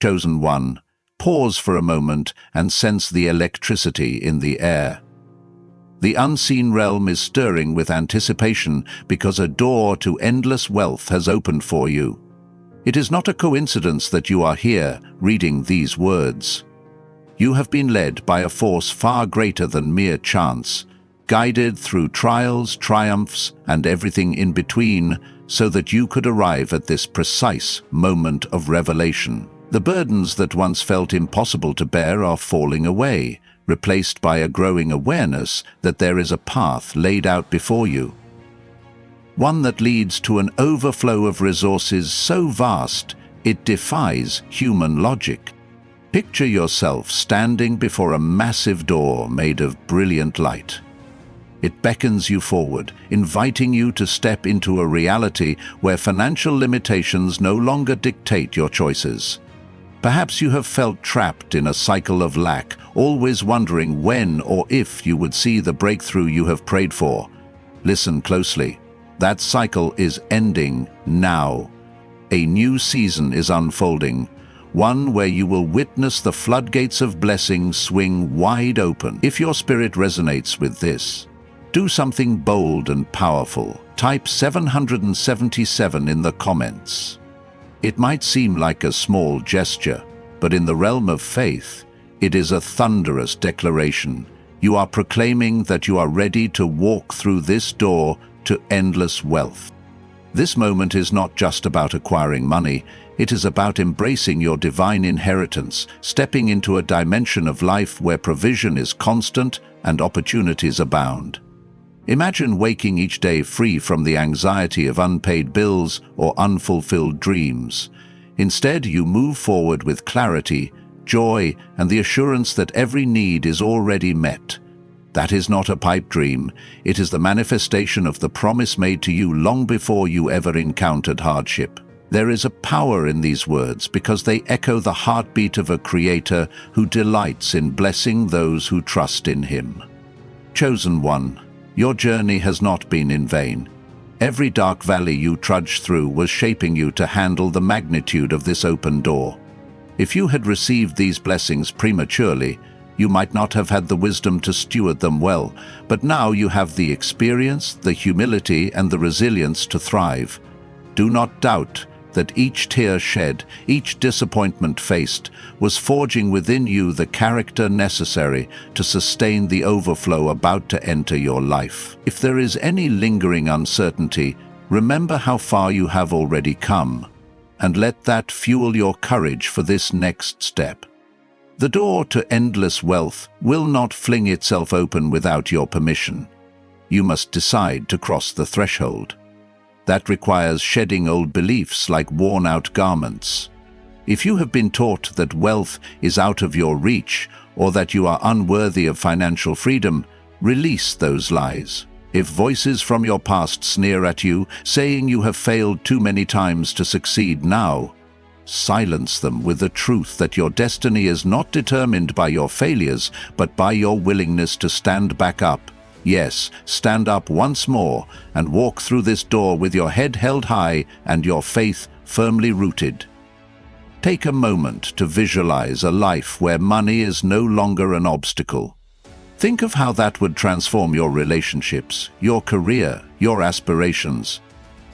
Chosen one, pause for a moment and sense the electricity in the air. The unseen realm is stirring with anticipation because a door to endless wealth has opened for you. It is not a coincidence that you are here reading these words. You have been led by a force far greater than mere chance, guided through trials, triumphs, and everything in between, so that you could arrive at this precise moment of revelation. The burdens that once felt impossible to bear are falling away, replaced by a growing awareness that there is a path laid out before you. One that leads to an overflow of resources so vast it defies human logic. Picture yourself standing before a massive door made of brilliant light. It beckons you forward, inviting you to step into a reality where financial limitations no longer dictate your choices. Perhaps you have felt trapped in a cycle of lack, always wondering when or if you would see the breakthrough you have prayed for. Listen closely. That cycle is ending now. A new season is unfolding, one where you will witness the floodgates of blessing swing wide open. If your spirit resonates with this, do something bold and powerful. Type 777 in the comments. It might seem like a small gesture, but in the realm of faith, it is a thunderous declaration. You are proclaiming that you are ready to walk through this door to endless wealth. This moment is not just about acquiring money, it is about embracing your divine inheritance, stepping into a dimension of life where provision is constant and opportunities abound. Imagine waking each day free from the anxiety of unpaid bills or unfulfilled dreams. Instead, you move forward with clarity, joy, and the assurance that every need is already met. That is not a pipe dream. It is the manifestation of the promise made to you long before you ever encountered hardship. There is a power in these words because they echo the heartbeat of a creator who delights in blessing those who trust in him. Chosen one, your journey has not been in vain. Every dark valley you trudged through was shaping you to handle the magnitude of this open door. If you had received these blessings prematurely, you might not have had the wisdom to steward them well, but now you have the experience, the humility, and the resilience to thrive. Do not doubt that each tear shed, each disappointment faced, was forging within you the character necessary to sustain the overflow about to enter your life. If there is any lingering uncertainty, remember how far you have already come, and let that fuel your courage for this next step. The door to endless wealth will not fling itself open without your permission. You must decide to cross the threshold. That requires shedding old beliefs like worn-out garments. If you have been taught that wealth is out of your reach or that you are unworthy of financial freedom, release those lies. If voices from your past sneer at you, saying you have failed too many times to succeed now, silence them with the truth that your destiny is not determined by your failures, but by your willingness to stand back up. Yes, stand up once more and walk through this door with your head held high and your faith firmly rooted. Take a moment to visualize a life where money is no longer an obstacle. Think of how that would transform your relationships, your career, your aspirations.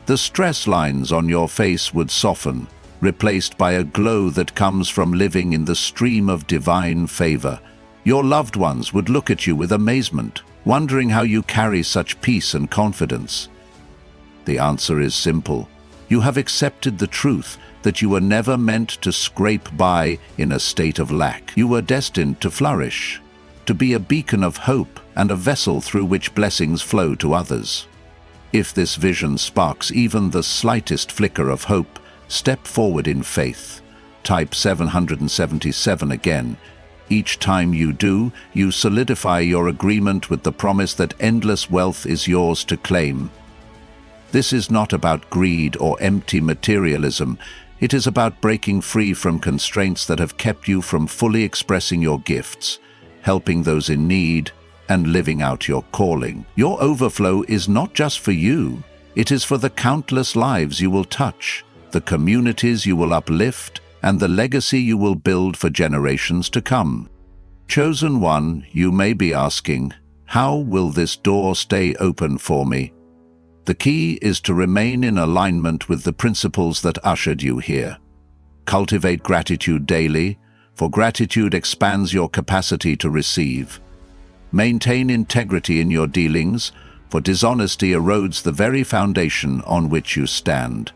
The stress lines on your face would soften, replaced by a glow that comes from living in the stream of divine favor. Your loved ones would look at you with amazement, wondering how you carry such peace and confidence. The answer is simple. You have accepted the truth that you were never meant to scrape by in a state of lack. You were destined to flourish, to be a beacon of hope and a vessel through which blessings flow to others. If this vision sparks even the slightest flicker of hope, step forward in faith. Type 777 again. Each time you do, you solidify your agreement with the promise that endless wealth is yours to claim. This is not about greed or empty materialism. It is about breaking free from constraints that have kept you from fully expressing your gifts, helping those in need, and living out your calling. Your overflow is not just for you. It is for the countless lives you will touch, the communities you will uplift, and the legacy you will build for generations to come. Chosen one, you may be asking, how will this door stay open for me? The key is to remain in alignment with the principles that ushered you here. Cultivate gratitude daily, for gratitude expands your capacity to receive. Maintain integrity in your dealings, for dishonesty erodes the very foundation on which you stand.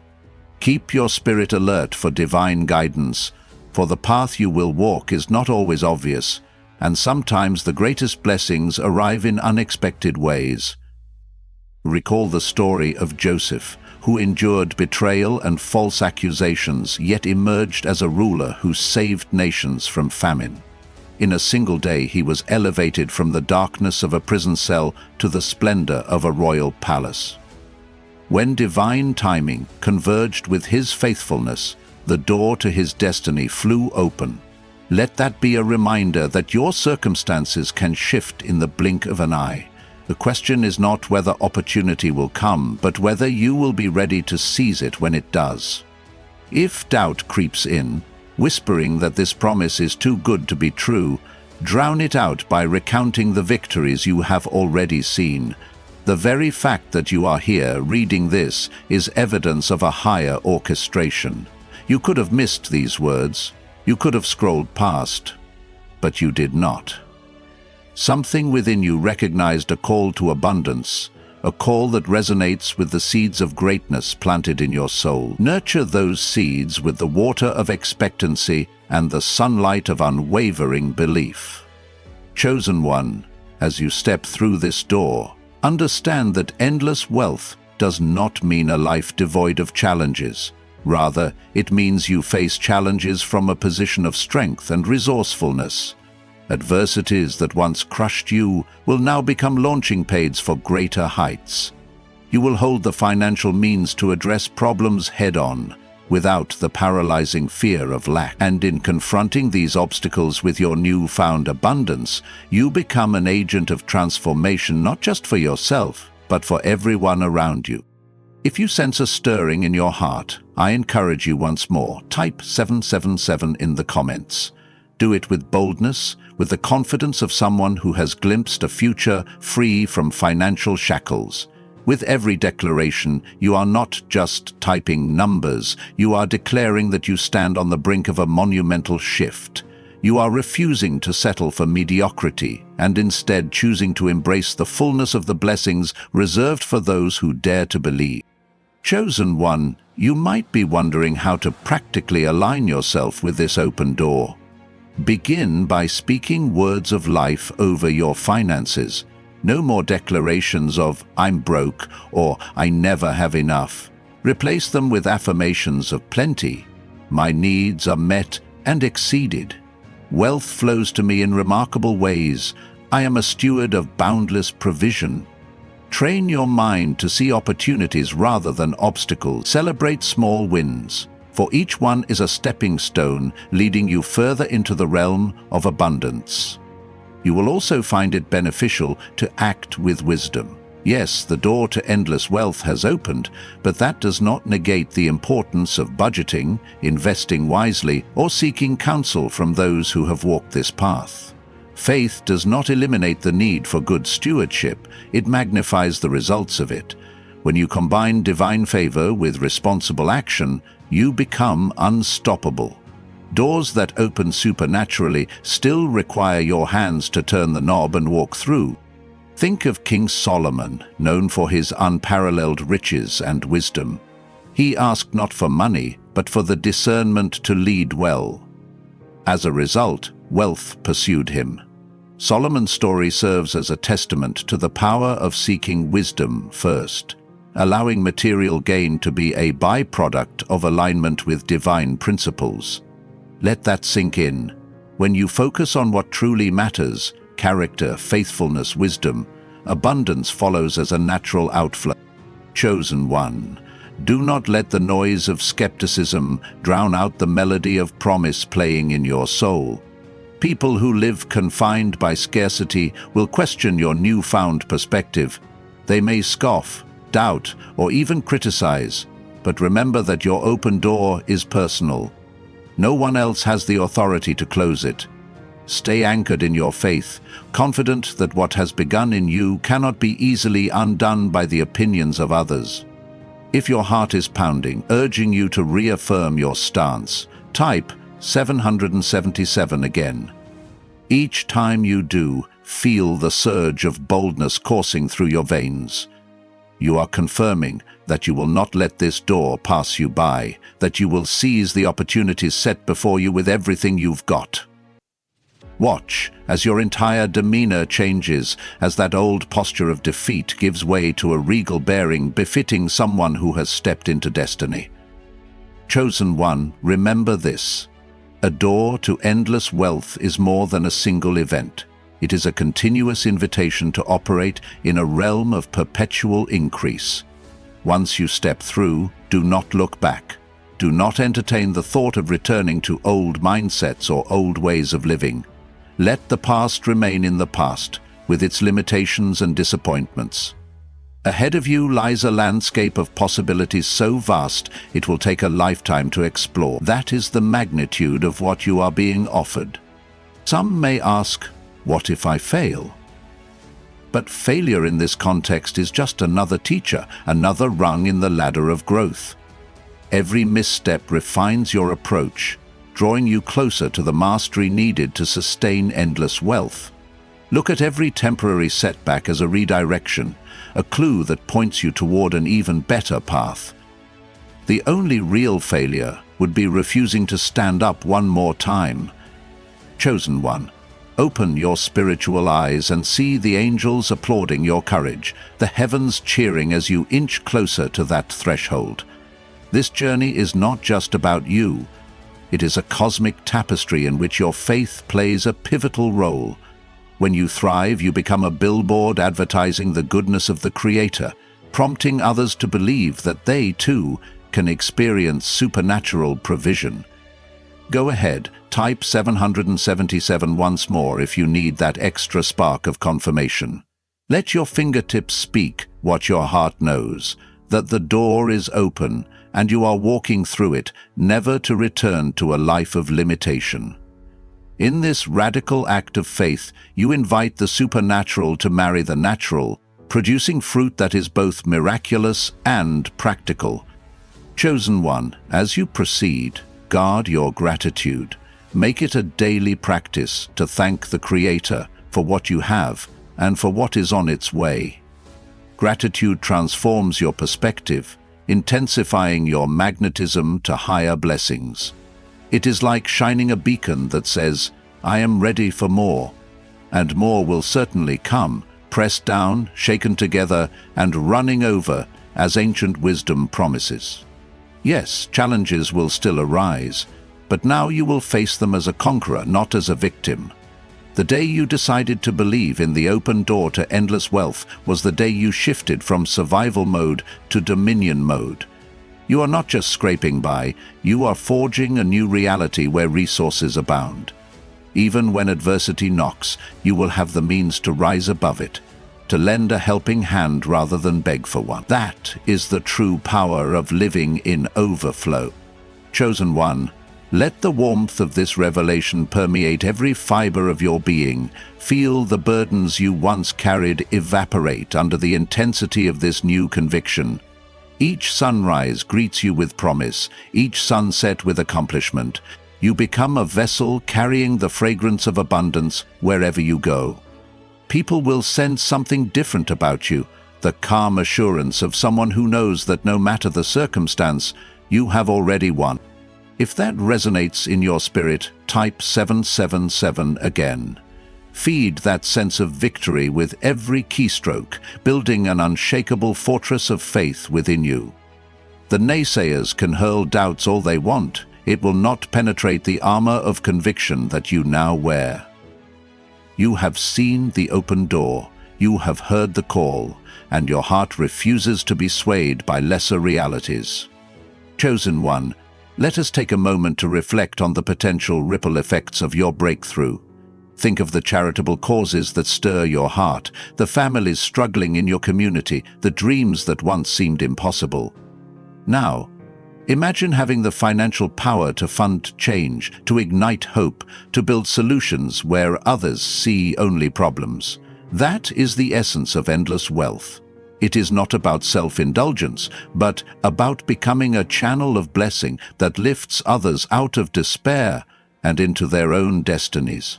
Keep your spirit alert for divine guidance, for the path you will walk is not always obvious, and sometimes the greatest blessings arrive in unexpected ways. Recall the story of Joseph, who endured betrayal and false accusations, yet emerged as a ruler who saved nations from famine. In a single day, he was elevated from the darkness of a prison cell to the splendor of a royal palace. When divine timing converged with his faithfulness, the door to his destiny flew open. Let that be a reminder that your circumstances can shift in the blink of an eye. The question is not whether opportunity will come, but whether you will be ready to seize it when it does. If doubt creeps in, whispering that this promise is too good to be true, drown it out by recounting the victories you have already seen. The very fact that you are here reading this is evidence of a higher orchestration. You could have missed these words. You could have scrolled past, but you did not. Something within you recognized a call to abundance, a call that resonates with the seeds of greatness planted in your soul. Nurture those seeds with the water of expectancy and the sunlight of unwavering belief. Chosen one, as you step through this door, understand that endless wealth does not mean a life devoid of challenges. Rather, it means you face challenges from a position of strength and resourcefulness. Adversities that once crushed you will now become launching pads for greater heights. You will hold the financial means to address problems head-on, without the paralyzing fear of lack. And in confronting these obstacles with your newfound abundance, you become an agent of transformation not just for yourself, but for everyone around you. If you sense a stirring in your heart, I encourage you once more, type 777 in the comments. Do it with boldness, with the confidence of someone who has glimpsed a future free from financial shackles. With every declaration, you are not just typing numbers, you are declaring that you stand on the brink of a monumental shift. You are refusing to settle for mediocrity and instead choosing to embrace the fullness of the blessings reserved for those who dare to believe. Chosen one, you might be wondering how to practically align yourself with this open door. Begin by speaking words of life over your finances. No more declarations of "I'm broke" or "I never have enough." Replace them with affirmations of plenty. "My needs are met and exceeded. Wealth flows to me in remarkable ways. I am a steward of boundless provision." Train your mind to see opportunities rather than obstacles. Celebrate small wins, for each one is a stepping stone leading you further into the realm of abundance. You will also find it beneficial to act with wisdom. Yes, the door to endless wealth has opened, but that does not negate the importance of budgeting, investing wisely, or seeking counsel from those who have walked this path. Faith does not eliminate the need for good stewardship, it magnifies the results of it. When you combine divine favor with responsible action, you become unstoppable. Doors that open supernaturally still require your hands to turn the knob and walk through. Think of King Solomon, known for his unparalleled riches and wisdom. He asked not for money, but for the discernment to lead well. As a result, wealth pursued him. Solomon's story serves as a testament to the power of seeking wisdom first, allowing material gain to be a byproduct of alignment with divine principles. Let that sink in. When you focus on what truly matters, character, faithfulness, wisdom, abundance follows as a natural outflow. Chosen one, do not let the noise of skepticism drown out the melody of promise playing in your soul. People who live confined by scarcity will question your newfound perspective. They may scoff, doubt, or even criticize, but remember that your open door is personal. No one else has the authority to close it. Stay anchored in your faith, confident that what has begun in you cannot be easily undone by the opinions of others. If your heart is pounding, urging you to reaffirm your stance, type 777 again. Each time you do, feel the surge of boldness coursing through your veins. You are confirming that you will not let this door pass you by, that you will seize the opportunities set before you with everything you've got. Watch as your entire demeanor changes, as that old posture of defeat gives way to a regal bearing befitting someone who has stepped into destiny. Chosen one, remember this. A door to endless wealth is more than a single event. It is a continuous invitation to operate in a realm of perpetual increase. Once you step through, do not look back. Do not entertain the thought of returning to old mindsets or old ways of living. Let the past remain in the past, with its limitations and disappointments. Ahead of you lies a landscape of possibilities so vast it will take a lifetime to explore. That is the magnitude of what you are being offered. Some may ask, what if I fail? But failure in this context is just another teacher, another rung in the ladder of growth. Every misstep refines your approach, drawing you closer to the mastery needed to sustain endless wealth. Look at every temporary setback as a redirection, a clue that points you toward an even better path. The only real failure would be refusing to stand up one more time. Chosen one, open your spiritual eyes and see the angels applauding your courage, the heavens cheering as you inch closer to that threshold. This journey is not just about you. It is a cosmic tapestry in which your faith plays a pivotal role. When you thrive, you become a billboard advertising the goodness of the Creator, prompting others to believe that they, too, can experience supernatural provision. Go ahead, type 777 once more if you need that extra spark of confirmation. Let your fingertips speak what your heart knows, that the door is open, and you are walking through it, never to return to a life of limitation. In this radical act of faith, you invite the supernatural to marry the natural, producing fruit that is both miraculous and practical. Chosen one, as you proceed, guard your gratitude. Make it a daily practice to thank the Creator for what you have and for what is on its way. Gratitude transforms your perspective, intensifying your magnetism to higher blessings. It is like shining a beacon that says, I am ready for more, and more will certainly come, pressed down, shaken together, and running over, as ancient wisdom promises. Yes, challenges will still arise, but now you will face them as a conqueror, not as a victim. The day you decided to believe in the open door to endless wealth was the day you shifted from survival mode to dominion mode. You are not just scraping by, you are forging a new reality where resources abound. Even when adversity knocks, you will have the means to rise above it, to lend a helping hand rather than beg for one. That is the true power of living in overflow. Chosen one, let the warmth of this revelation permeate every fiber of your being. Feel the burdens you once carried evaporate under the intensity of this new conviction. Each sunrise greets you with promise, each sunset with accomplishment. You become a vessel carrying the fragrance of abundance wherever you go. People will sense something different about you, the calm assurance of someone who knows that no matter the circumstance, you have already won. If that resonates in your spirit, type 777 again. Feed that sense of victory with every keystroke, building an unshakable fortress of faith within you. The naysayers can hurl doubts all they want. It will not penetrate the armor of conviction that you now wear. You have seen the open door, you have heard the call, and your heart refuses to be swayed by lesser realities. Chosen one, let us take a moment to reflect on the potential ripple effects of your breakthrough. Think of the charitable causes that stir your heart, the families struggling in your community, the dreams that once seemed impossible. Now, Imagine having the financial power to fund change, to ignite hope, to build solutions where others see only problems. That is the essence of endless wealth. It is not about self-indulgence, but about becoming a channel of blessing that lifts others out of despair and into their own destinies.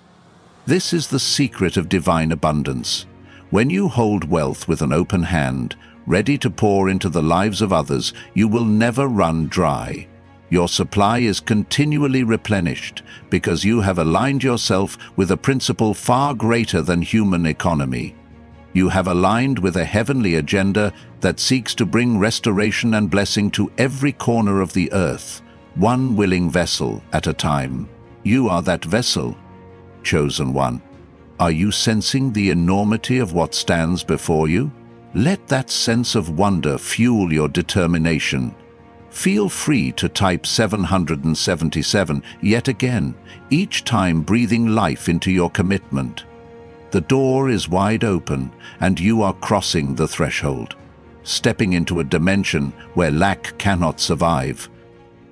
This is the secret of divine abundance. When you hold wealth with an open hand, ready to pour into the lives of others, you will never run dry. Your supply is continually replenished because you have aligned yourself with a principle far greater than human economy. You have aligned with a heavenly agenda that seeks to bring restoration and blessing to every corner of the earth, one willing vessel at a time. You are that vessel, chosen one. Are you sensing the enormity of what stands before you? Let that sense of wonder fuel your determination. Feel free to type 777 yet again, each time breathing life into your commitment. The door is wide open, and you are crossing the threshold, stepping into a dimension where lack cannot survive.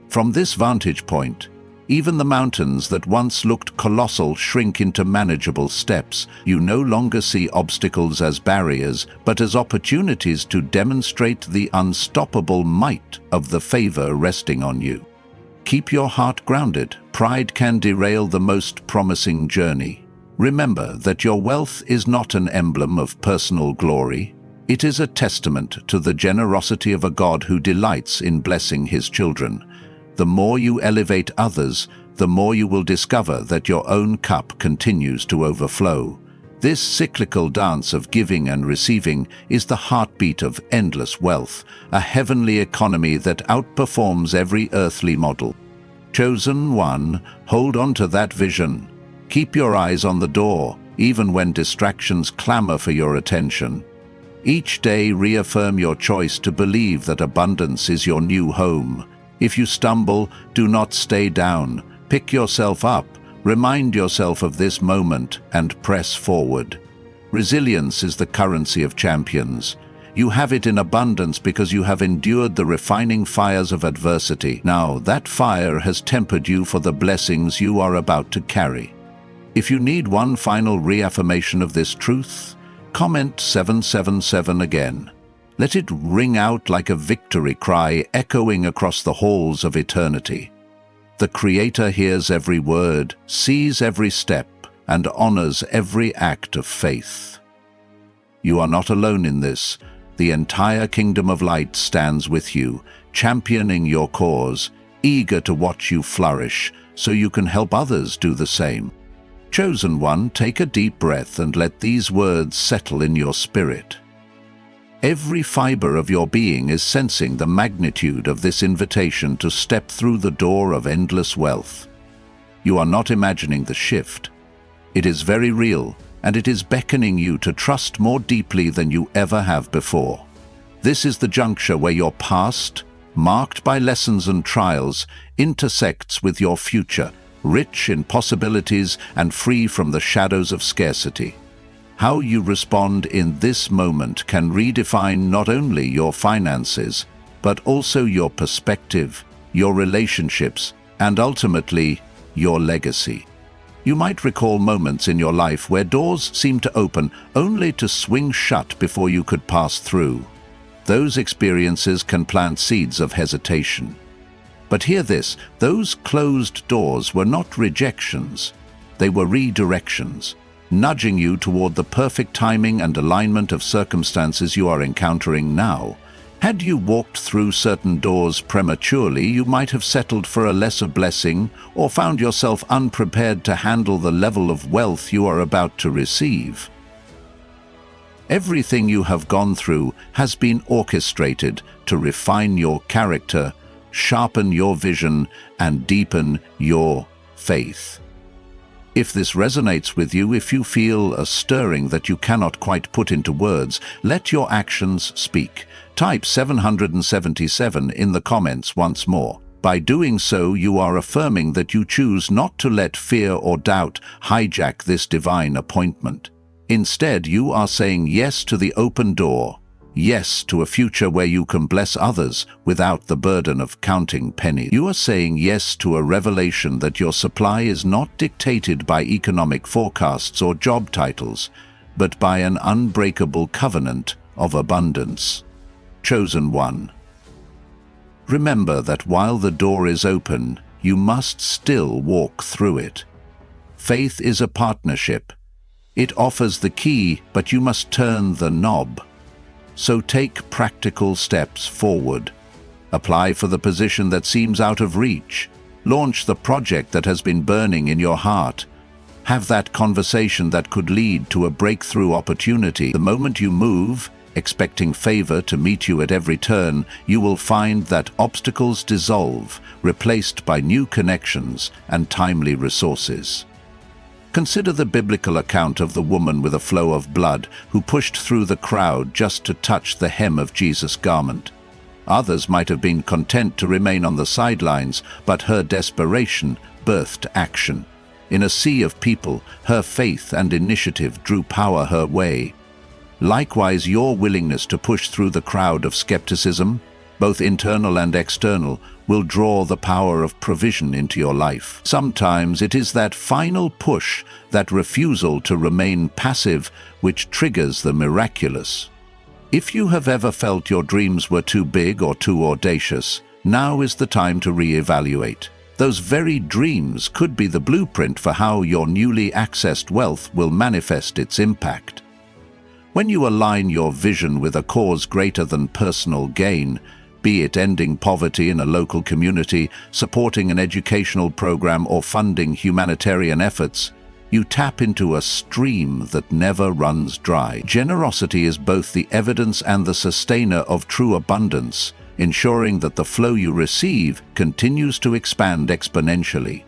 From this vantage point, even the mountains that once looked colossal shrink into manageable steps. You no longer see obstacles as barriers, but as opportunities to demonstrate the unstoppable might of the favor resting on you. Keep your heart grounded. Pride can derail the most promising journey. Remember that your wealth is not an emblem of personal glory. It is a testament to the generosity of a God who delights in blessing his children. The more you elevate others, the more you will discover that your own cup continues to overflow. This cyclical dance of giving and receiving is the heartbeat of endless wealth, a heavenly economy that outperforms every earthly model. Chosen one, hold on to that vision. Keep your eyes on the door, even when distractions clamor for your attention. Each day reaffirm your choice to believe that abundance is your new home. If you stumble, do not stay down. Pick yourself up, remind yourself of this moment, and press forward. Resilience is the currency of champions. You have it in abundance because you have endured the refining fires of adversity. Now, that fire has tempered you for the blessings you are about to carry. If you need one final reaffirmation of this truth, comment 777 again. Let it ring out like a victory cry echoing across the halls of eternity. The Creator hears every word, sees every step, and honors every act of faith. You are not alone in this. The entire kingdom of light stands with you, championing your cause, eager to watch you flourish so you can help others do the same. Chosen one, take a deep breath and let these words settle in your spirit. Every fiber of your being is sensing the magnitude of this invitation to step through the door of endless wealth. You are not imagining the shift. It is very real, and it is beckoning you to trust more deeply than you ever have before. This is the juncture where your past, marked by lessons and trials, intersects with your future, rich in possibilities and free from the shadows of scarcity. How you respond in this moment can redefine not only your finances, but also your perspective, your relationships, and ultimately, your legacy. You might recall moments in your life where doors seemed to open only to swing shut before you could pass through. Those experiences can plant seeds of hesitation. But hear this, those closed doors were not rejections, they were redirections, nudging you toward the perfect timing and alignment of circumstances you are encountering now. Had you walked through certain doors prematurely, you might have settled for a lesser blessing or found yourself unprepared to handle the level of wealth you are about to receive. Everything you have gone through has been orchestrated to refine your character, sharpen your vision, and deepen your faith. If this resonates with you, if you feel a stirring that you cannot quite put into words, let your actions speak. Type 777 in the comments once more. By doing so, you are affirming that you choose not to let fear or doubt hijack this divine appointment. Instead, you are saying yes to the open door, yes to a future where you can bless others without the burden of counting pennies. You are saying yes to a revelation that your supply is not dictated by economic forecasts or job titles, but by an unbreakable covenant of abundance. Chosen one. Remember that while the door is open, you must still walk through it. Faith is a partnership. It offers the key, but you must turn the knob. So take practical steps forward. Apply for the position that seems out of reach. Launch the project that has been burning in your heart. Have that conversation that could lead to a breakthrough opportunity. The moment you move, expecting favor to meet you at every turn, you will find that obstacles dissolve, replaced by new connections and timely resources. Consider the biblical account of the woman with a flow of blood who pushed through the crowd just to touch the hem of Jesus' garment. Others might have been content to remain on the sidelines, but her desperation birthed action. In a sea of people, her faith and initiative drew power her way. Likewise, your willingness to push through the crowd of skepticism, both internal and external, will draw the power of provision into your life. Sometimes it is that final push, that refusal to remain passive, which triggers the miraculous. If you have ever felt your dreams were too big or too audacious, now is the time to reevaluate. Those very dreams could be the blueprint for how your newly accessed wealth will manifest its impact. When you align your vision with a cause greater than personal gain, be it ending poverty in a local community, supporting an educational program, or funding humanitarian efforts, you tap into a stream that never runs dry. Generosity is both the evidence and the sustainer of true abundance, ensuring that the flow you receive continues to expand exponentially.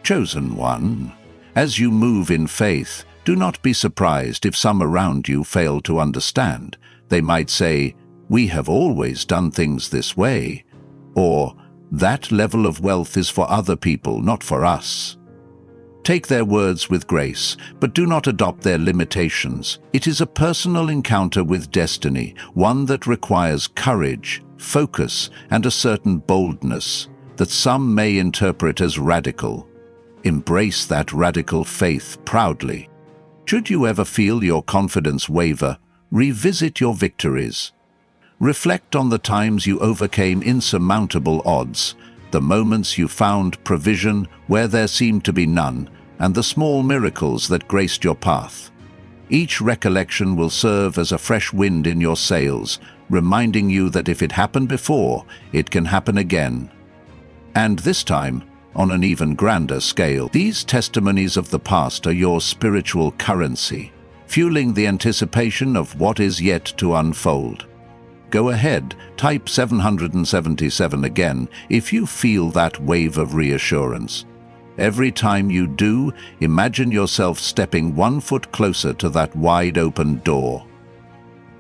Chosen one, as you move in faith, do not be surprised if some around you fail to understand. They might say, "We have always done things this way," or "That level of wealth is for other people, not for us." Take their words with grace, but do not adopt their limitations. It is a personal encounter with destiny, one that requires courage, focus, and a certain boldness that some may interpret as radical. Embrace that radical faith proudly. Should you ever feel your confidence waver, revisit your victories. Reflect on the times you overcame insurmountable odds, the moments you found provision where there seemed to be none, and the small miracles that graced your path. Each recollection will serve as a fresh wind in your sails, reminding you that if it happened before, it can happen again. And this time, on an even grander scale. These testimonies of the past are your spiritual currency, fueling the anticipation of what is yet to unfold. Go ahead, type 777 again if you feel that wave of reassurance. Every time you do, imagine yourself stepping 1 foot closer to that wide-open door.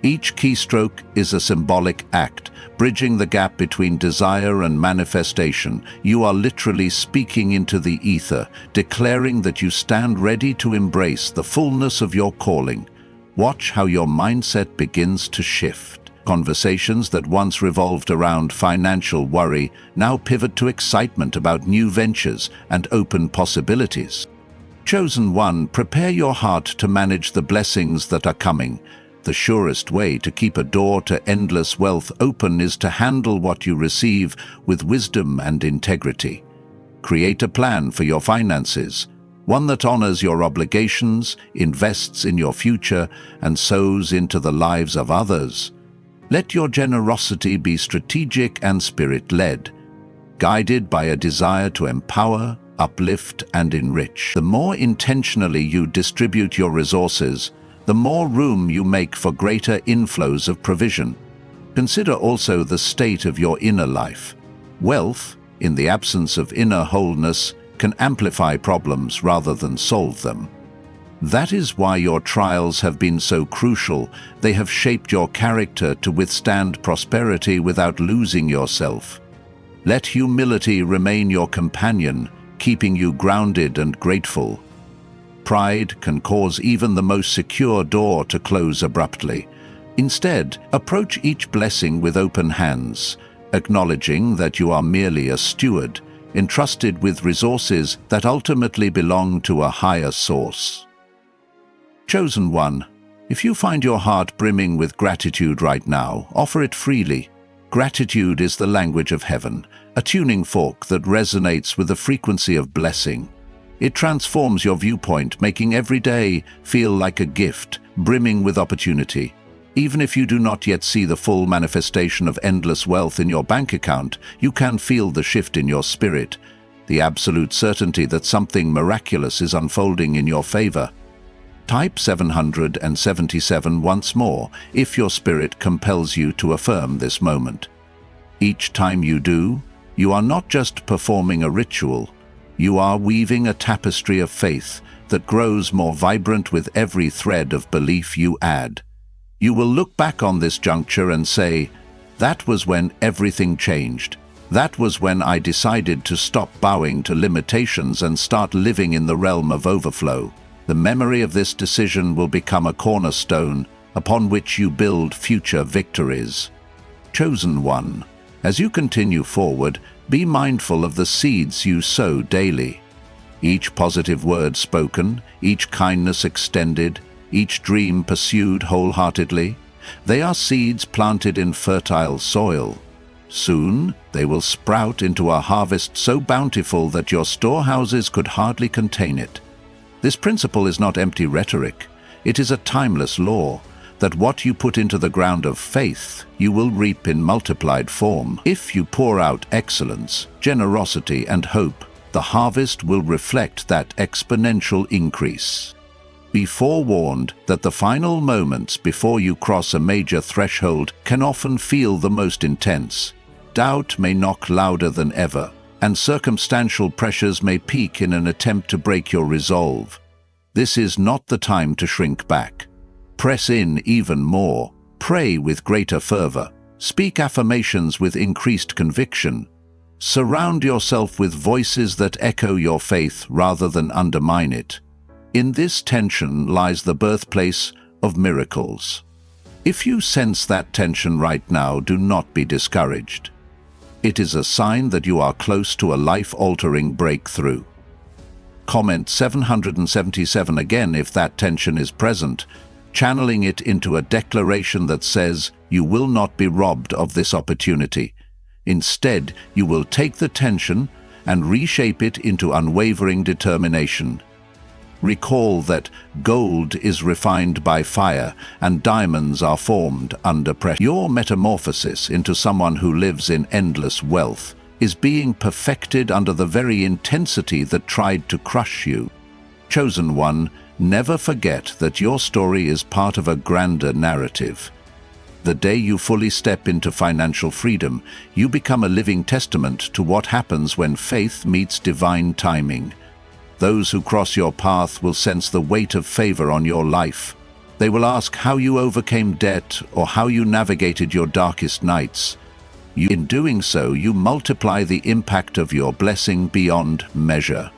Each keystroke is a symbolic act, bridging the gap between desire and manifestation. You are literally speaking into the ether, declaring that you stand ready to embrace the fullness of your calling. Watch how your mindset begins to shift. Conversations that once revolved around financial worry now pivot to excitement about new ventures and open possibilities. Chosen one, prepare your heart to manage the blessings that are coming. The surest way to keep a door to endless wealth open is to handle what you receive with wisdom and integrity. Create a plan for your finances, one that honors your obligations, invests in your future, and sows into the lives of others. Let your generosity be strategic and spirit-led, guided by a desire to empower, uplift, and enrich. The more intentionally you distribute your resources, the more room you make for greater inflows of provision. Consider also the state of your inner life. Wealth, in the absence of inner wholeness, can amplify problems rather than solve them. That is why your trials have been so crucial. They have shaped your character to withstand prosperity without losing yourself. Let humility remain your companion, keeping you grounded and grateful. Pride can cause even the most secure door to close abruptly. Instead, approach each blessing with open hands, acknowledging that you are merely a steward, entrusted with resources that ultimately belong to a higher source. Chosen one, if you find your heart brimming with gratitude right now, offer it freely. Gratitude is the language of heaven, a tuning fork that resonates with the frequency of blessing. It transforms your viewpoint, making every day feel like a gift, brimming with opportunity. Even if you do not yet see the full manifestation of endless wealth in your bank account, you can feel the shift in your spirit, the absolute certainty that something miraculous is unfolding in your favor. Type 777 once more if your spirit compels you to affirm this moment. Each time you do, you are not just performing a ritual, you are weaving a tapestry of faith that grows more vibrant with every thread of belief you add. You will look back on this juncture and say, "That was when everything changed. That was when I decided to stop bowing to limitations and start living in the realm of overflow." The memory of this decision will become a cornerstone upon which you build future victories. Chosen one, as you continue forward, be mindful of the seeds you sow daily. Each positive word spoken, each kindness extended, each dream pursued wholeheartedly, they are seeds planted in fertile soil. Soon, they will sprout into a harvest so bountiful that your storehouses could hardly contain it. This principle is not empty rhetoric. It is a timeless law that what you put into the ground of faith, you will reap in multiplied form. If you pour out excellence, generosity, and hope, the harvest will reflect that exponential increase. Be forewarned that the final moments before you cross a major threshold can often feel the most intense. Doubt may knock louder than ever, and circumstantial pressures may peak in an attempt to break your resolve. This is not the time to shrink back. Press in even more, pray with greater fervor, speak affirmations with increased conviction. Surround yourself with voices that echo your faith rather than undermine it. In this tension lies the birthplace of miracles. If you sense that tension right now, do not be discouraged. It is a sign that you are close to a life-altering breakthrough. Comment 777 again if that tension is present, channeling it into a declaration that says you will not be robbed of this opportunity. Instead, you will take the tension and reshape it into unwavering determination. Recall that gold is refined by fire and diamonds are formed under pressure. Your metamorphosis into someone who lives in endless wealth is being perfected under the very intensity that tried to crush you. Chosen one, never forget that your story is part of a grander narrative. The day you fully step into financial freedom, you become a living testament to what happens when faith meets divine timing. Those who cross your path will sense the weight of favor on your life. They will ask how you overcame debt or how you navigated your darkest nights. In doing so, you multiply the impact of your blessing beyond measure.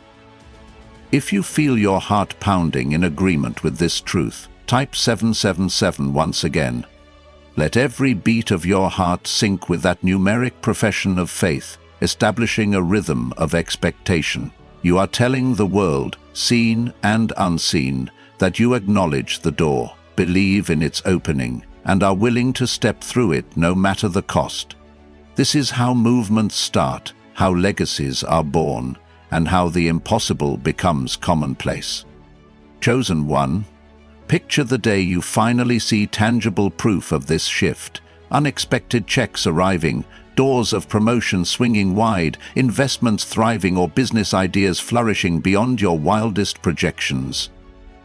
If you feel your heart pounding in agreement with this truth, type 777 once again. Let every beat of your heart sync with that numeric profession of faith, establishing a rhythm of expectation. You are telling the world, seen and unseen, that you acknowledge the door, believe in its opening, and are willing to step through it no matter the cost. This is how movements start, how legacies are born, and how the impossible becomes commonplace. Chosen one, picture the day you finally see tangible proof of this shift, unexpected checks arriving, doors of promotion swinging wide, investments thriving, or business ideas flourishing beyond your wildest projections.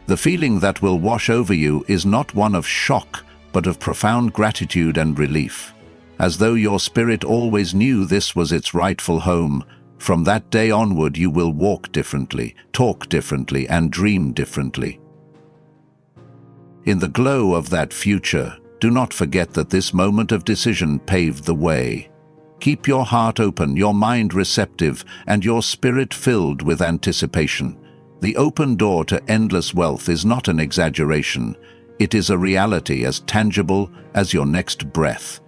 The feeling that will wash over you is not one of shock, but of profound gratitude and relief. As though your spirit always knew this was its rightful home, from that day onward you will walk differently, talk differently, and dream differently. In the glow of that future, do not forget that this moment of decision paved the way. Keep your heart open, your mind receptive, and your spirit filled with anticipation. The open door to endless wealth is not an exaggeration. It is a reality as tangible as your next breath.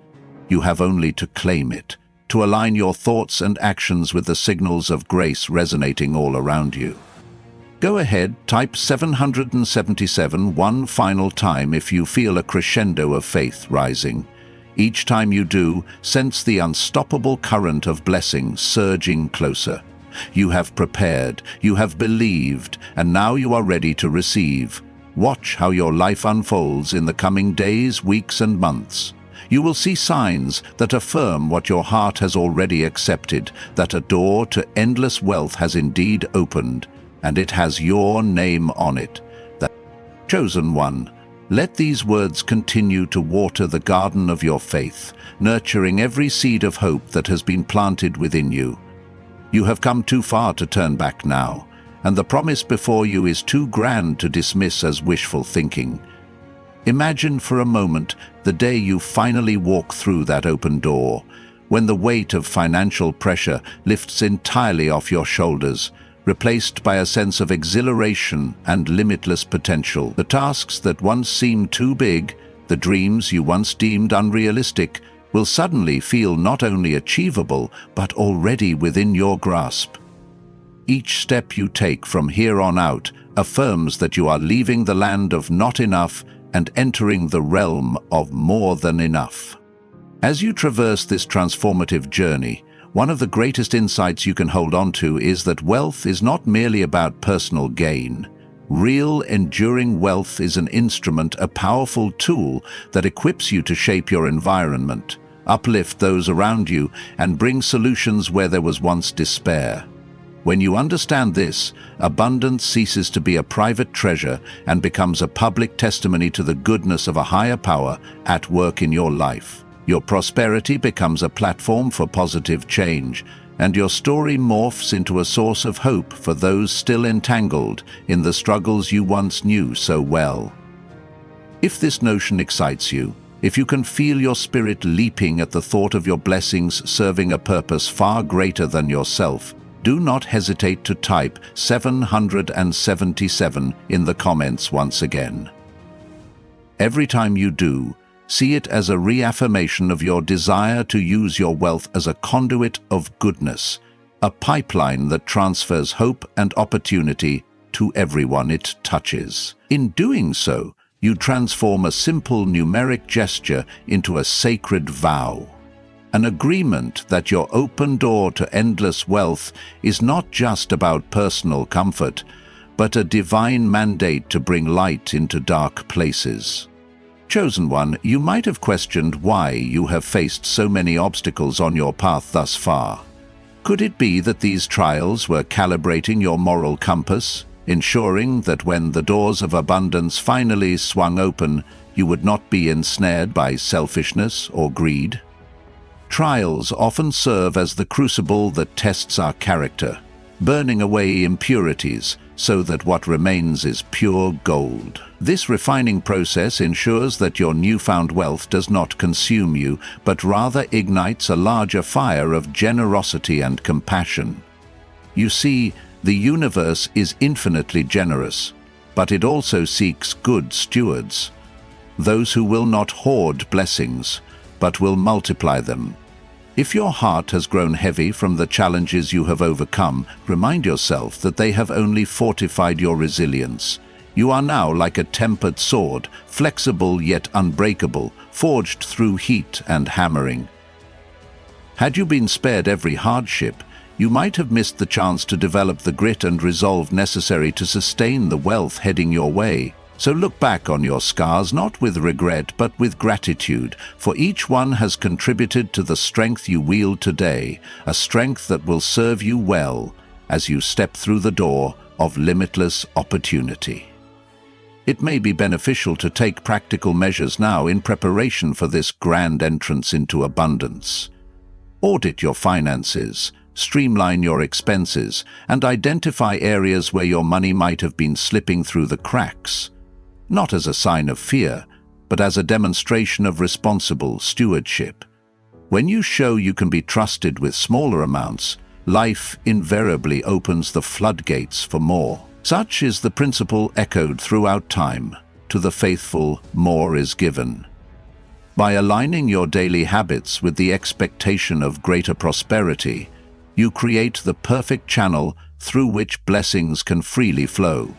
You have only to claim it, to align your thoughts and actions with the signals of grace resonating all around you. Go ahead, type 777 one final time if you feel a crescendo of faith rising. Each time you do, sense the unstoppable current of blessings surging closer. You have prepared, you have believed, and now you are ready to receive. Watch how your life unfolds in the coming days, weeks, and months. You will see signs that affirm what your heart has already accepted, that a door to endless wealth has indeed opened, and it has your name on it. The chosen one. Let these words continue to water the garden of your faith, nurturing every seed of hope that has been planted within you. You have come too far to turn back now, and the promise before you is too grand to dismiss as wishful thinking. Imagine for a moment the day you finally walk through that open door, when the weight of financial pressure lifts entirely off your shoulders, replaced by a sense of exhilaration and limitless potential. The tasks that once seemed too big, the dreams you once deemed unrealistic, will suddenly feel not only achievable, but already within your grasp. Each step you take from here on out affirms that you are leaving the land of not enough and entering the realm of more than enough. As you traverse this transformative journey, one of the greatest insights you can hold on to is that wealth is not merely about personal gain. Real, enduring wealth is an instrument, a powerful tool that equips you to shape your environment, uplift those around you, and bring solutions where there was once despair. When you understand this, abundance ceases to be a private treasure and becomes a public testimony to the goodness of a higher power at work in your life. Your prosperity becomes a platform for positive change, and your story morphs into a source of hope for those still entangled in the struggles you once knew so well. If this notion excites you, if you can feel your spirit leaping at the thought of your blessings serving a purpose far greater than yourself, do not hesitate to type 777 in the comments once again. Every time you do, see it as a reaffirmation of your desire to use your wealth as a conduit of goodness, a pipeline that transfers hope and opportunity to everyone it touches. In doing so, you transform a simple numeric gesture into a sacred vow, an agreement that your open door to endless wealth is not just about personal comfort, but a divine mandate to bring light into dark places. Chosen one, you might have questioned why you have faced so many obstacles on your path thus far. Could it be that these trials were calibrating your moral compass, ensuring that when the doors of abundance finally swung open, you would not be ensnared by selfishness or greed? Trials often serve as the crucible that tests our character, burning away impurities so that what remains is pure gold. This refining process ensures that your newfound wealth does not consume you, but rather ignites a larger fire of generosity and compassion. You see, the universe is infinitely generous, but it also seeks good stewards, those who will not hoard blessings, but will multiply them. If your heart has grown heavy from the challenges you have overcome, remind yourself that they have only fortified your resilience. You are now like a tempered sword, flexible yet unbreakable, forged through heat and hammering. Had you been spared every hardship, you might have missed the chance to develop the grit and resolve necessary to sustain the wealth heading your way. So look back on your scars not with regret but with gratitude, for each one has contributed to the strength you wield today, a strength that will serve you well as you step through the door of limitless opportunity. It may be beneficial to take practical measures now in preparation for this grand entrance into abundance. Audit your finances, streamline your expenses, and identify areas where your money might have been slipping through the cracks. Not as a sign of fear, but as a demonstration of responsible stewardship. When you show you can be trusted with smaller amounts, life invariably opens the floodgates for more. Such is the principle echoed throughout time. to the faithful, more is given. By aligning your daily habits with the expectation of greater prosperity, you create the perfect channel through which blessings can freely flow.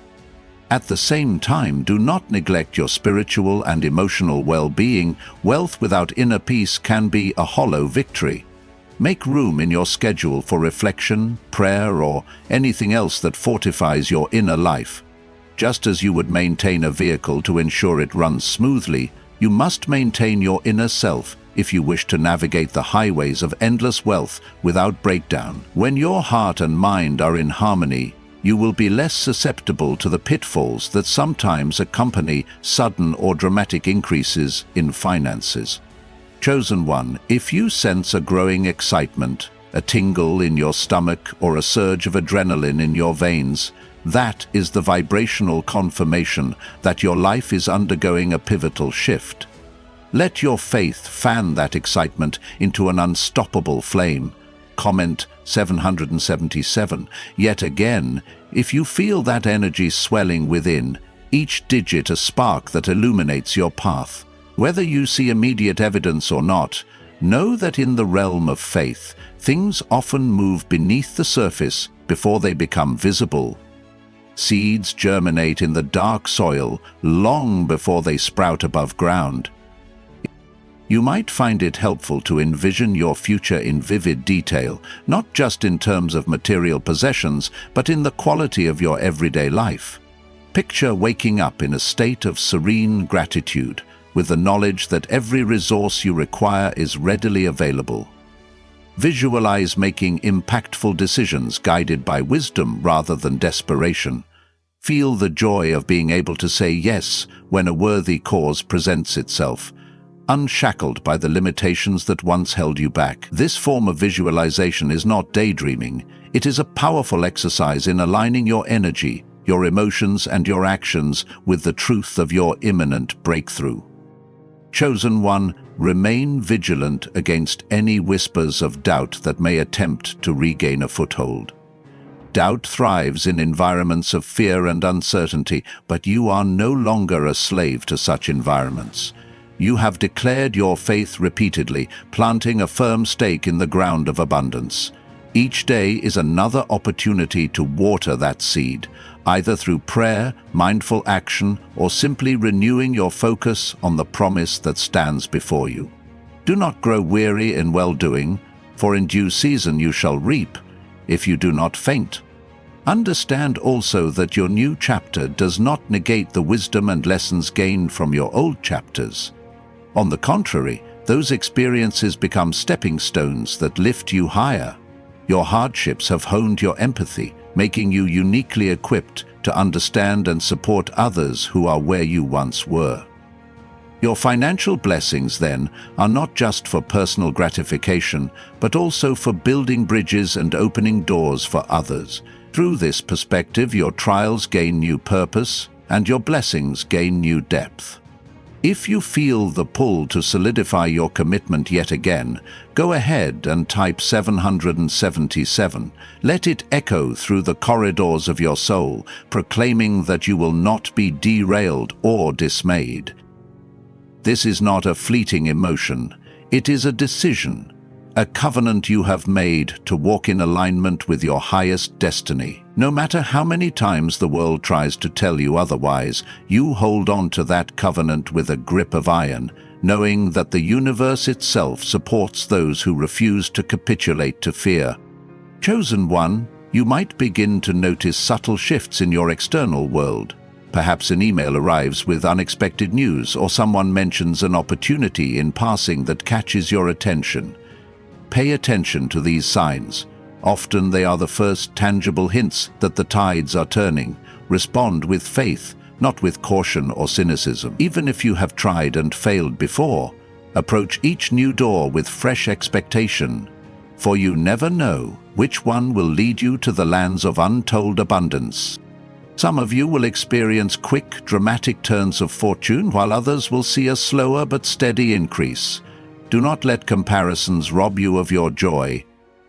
At the same time, do not neglect your spiritual and emotional well-being. Wealth without inner peace can be a hollow victory. Make room in your schedule for reflection, prayer, or anything else that fortifies your inner life. Just as you would maintain a vehicle to ensure it runs smoothly, you must maintain your inner self if you wish to navigate the highways of endless wealth without breakdown. When your heart and mind are in harmony, you will be less susceptible to the pitfalls that sometimes accompany sudden or dramatic increases in finances. Chosen one, if you sense a growing excitement, a tingle in your stomach, or a surge of adrenaline in your veins, that is the vibrational confirmation that your life is undergoing a pivotal shift. Let your faith fan that excitement into an unstoppable flame. Comment 777. Yet again, if you feel that energy swelling within, each digit a spark that illuminates your path. Whether you see immediate evidence or not, know that in the realm of faith, things often move beneath the surface before they become visible. Seeds germinate in the dark soil long before they sprout above ground. You might find it helpful to envision your future in vivid detail, not just in terms of material possessions, but in the quality of your everyday life. Picture waking up in a state of serene gratitude, with the knowledge that every resource you require is readily available. Visualize making impactful decisions guided by wisdom rather than desperation. Feel the joy of being able to say yes when a worthy cause presents itself, unshackled by the limitations that once held you back. This form of visualization is not daydreaming. It is a powerful exercise in aligning your energy, your emotions, and your actions with the truth of your imminent breakthrough. Chosen one, remain vigilant against any whispers of doubt that may attempt to regain a foothold. Doubt thrives in environments of fear and uncertainty, but you are no longer a slave to such environments. You have declared your faith repeatedly, planting a firm stake in the ground of abundance. Each day is another opportunity to water that seed, either through prayer, mindful action, or simply renewing your focus on the promise that stands before you. Do not grow weary in well-doing, for in due season you shall reap, if you do not faint. Understand also that your new chapter does not negate the wisdom and lessons gained from your old chapters. On the contrary, those experiences become stepping stones that lift you higher. Your hardships have honed your empathy, making you uniquely equipped to understand and support others who are where you once were. Your financial blessings, then, are not just for personal gratification, but also for building bridges and opening doors for others. Through this perspective, your trials gain new purpose, and your blessings gain new depth. If you feel the pull to solidify your commitment yet again, go ahead and type 777. Let it echo through the corridors of your soul, proclaiming that you will not be derailed or dismayed. This is not a fleeting emotion. It is a decision, a covenant you have made to walk in alignment with your highest destiny. No matter how many times the world tries to tell you otherwise, you hold on to that covenant with a grip of iron, knowing that the universe itself supports those who refuse to capitulate to fear. Chosen one, you might begin to notice subtle shifts in your external world. Perhaps an email arrives with unexpected news, or someone mentions an opportunity in passing that catches your attention. Pay attention to these signs. Often they are the first tangible hints that the tides are turning. Respond with faith, not with caution or cynicism. Even if you have tried and failed before, approach each new door with fresh expectation, for you never know which one will lead you to the lands of untold abundance. Some of you will experience quick, dramatic turns of fortune, while others will see a slower but steady increase. Do not let comparisons rob you of your joy.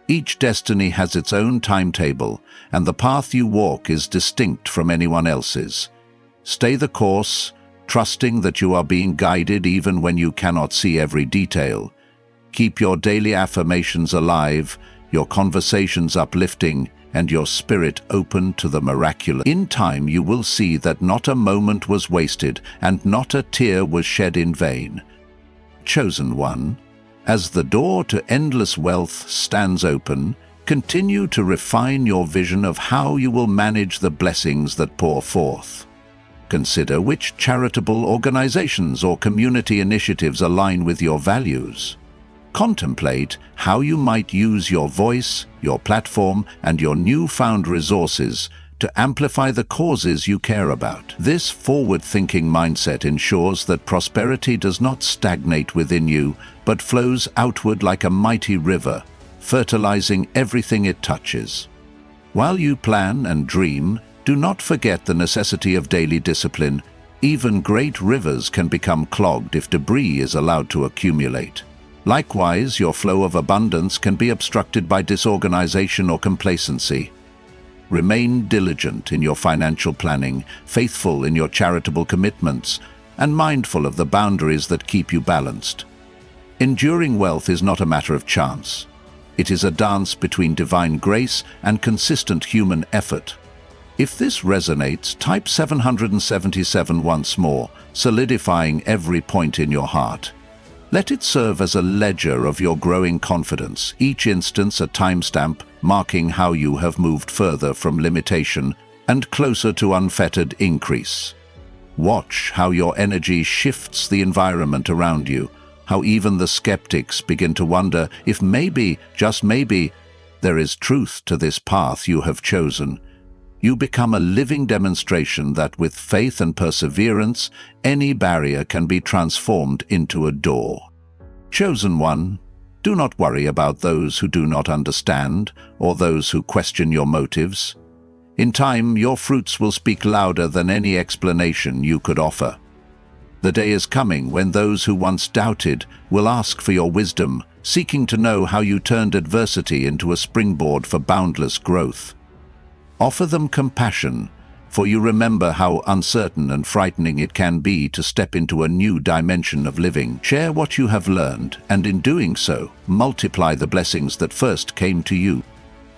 Each destiny has its own timetable, and the path you walk is distinct from anyone else's. Stay the course, trusting that you are being guided even when you cannot see every detail. Keep your daily affirmations alive, your conversations uplifting, and your spirit open to the miraculous. In time you will see that not a moment was wasted and not a tear was shed in vain. Chosen one, as the door to endless wealth stands open, continue to refine your vision of how you will manage the blessings that pour forth. Consider which charitable organizations or community initiatives align with your values. Contemplate how you might use your voice, your platform, and your newfound resources to amplify the causes you care about. This forward-thinking mindset ensures that prosperity does not stagnate within you, but flows outward like a mighty river, fertilizing everything it touches. While you plan and dream, do not forget the necessity of daily discipline. Even great rivers can become clogged if debris is allowed to accumulate. Likewise, your flow of abundance can be obstructed by disorganization or complacency. Remain diligent in your financial planning, faithful in your charitable commitments, and mindful of the boundaries that keep you balanced. Enduring wealth is not a matter of chance. It is a dance between divine grace and consistent human effort. If this resonates, type 777 once more, solidifying every point in your heart. Let it serve as a ledger of your growing confidence, each instance a timestamp marking how you have moved further from limitation and closer to unfettered increase. Watch how your energy shifts the environment around you, how even the skeptics begin to wonder if maybe, just maybe, there is truth to this path you have chosen. You become a living demonstration that with faith and perseverance, any barrier can be transformed into a door. Chosen one, do not worry about those who do not understand or those who question your motives. In time, your fruits will speak louder than any explanation you could offer. The day is coming when those who once doubted will ask for your wisdom, seeking to know how you turned adversity into a springboard for boundless growth. Offer them compassion, for you remember how uncertain and frightening it can be to step into a new dimension of living. Share what you have learned, and in doing so, multiply the blessings that first came to you.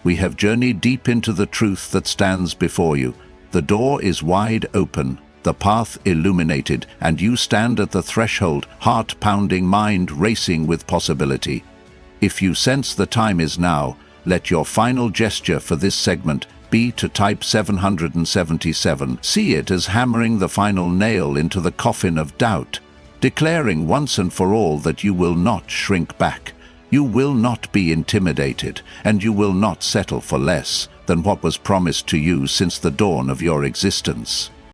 We have journeyed deep into the truth that stands before you. The door is wide open, the path illuminated, and you stand at the threshold, heart pounding, mind racing with possibility. If you sense the time is now, let your final gesture for this segment be to type 777. See it as hammering the final nail into the coffin of doubt, declaring once and for all that you will not shrink back, you will not be intimidated, and you will not settle for less than what was promised to you since the dawn of your existence.